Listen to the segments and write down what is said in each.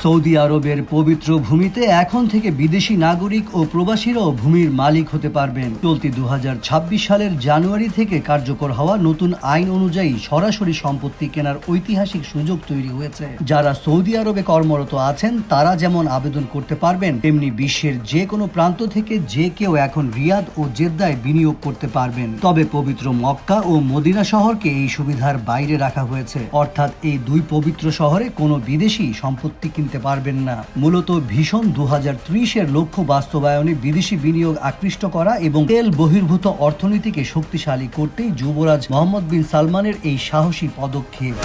Saudi আরবের পবিত্র ভূমিতে এখন থেকে বিদেশি নাগরিক ও প্রবাসীরাও ভূমির মালিক হতে পারবেন। চলতি 2026 সালের জানুয়ারি থেকে কার্যকর হওয়া নতুন আইন অনুযায়ী সরাসরি সম্পত্তি কেনার ঐতিহাসিক সুযোগ তৈরি হয়েছে। যারা সৌদি আরবে কর্মরত আছেন তারা যেমন আবেদন করতে পারবেন, তেমনি বিশ্বের যে কোনো প্রান্ত থেকে যে কেউ এখন রিয়াদ ও জেদ্দায় বিনিয়োগ করতে পারবেন। তবে পবিত্র মক্কা ও মদিনা শহরকে এই সুবিধার বাইরে রাখা হয়েছে, অর্থাৎ এই দুই পবিত্র শহরে কোনো বিদেশি সম্পত্তি কিনতে পারবেন না। মূলত ভীষণ 2030-এর লক্ষ্য বাস্তবায়নে বিদেশি বিনিয়োগ আকৃষ্ট করা এবং তেল বহির্ভূত অর্থনীতিকে শক্তিশালী করতেই যুবরাজ মোহাম্মদ বিন সালমানের এই সাহসী পদক্ষেপ।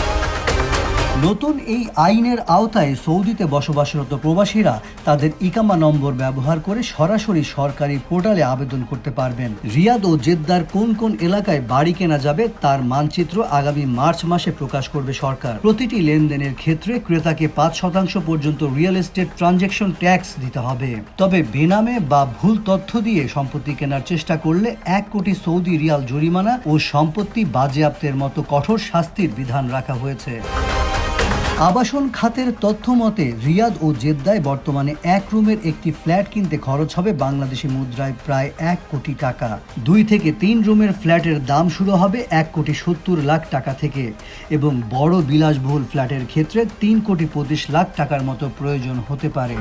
নতুন এই আইনের আওতায় সৌদিতে বসবাসরত প্রবাসীরা তাদের ইকামা নম্বর ব্যবহার করে সরাসরি সরকারি পোর্টালে আবেদন করতে পারবেন। রিয়াদ ও জেদ্দার কোন কোন এলাকায় বাড়ি কেনা যাবে তার মানচিত্র আগামী মার্চ মাসে প্রকাশ করবে সরকার। প্রতিটি লেনদেনের ক্ষেত্রে ক্রেতাকে 5% পর্যন্ত রিয়েল এস্টেট ট্রানজ্যাকশন ট্যাক্স দিতে হবে। তবে বেনামে বা ভুল তথ্য দিয়ে সম্পত্তি কেনার চেষ্টা করলে 1 কোটি সৌদি রিয়াল জরিমানা ও সম্পত্তি বাজেয়াপ্তের মতো কঠোর শাস্তির বিধান রাখা হয়েছে। আবাসন খাতের তথ্য মতে রিয়াদ ও জেদ্দায় বর্তমানে 1 রুমের একটি ফ্ল্যাট কিনতে খরচ হবে বাংলাদেশি মুদ্রায় প্রায় 1 কোটি টাকা। 2 থেকে 3 রুমের ফ্ল্যাটের দাম শুরু হবে 1,70,00,000 টাকা থেকে এবং বড় বিলাসবহুল ফ্ল্যাটের ক্ষেত্রে 3,25,00,000 টাকার মতো প্রয়োজন হতে পারে।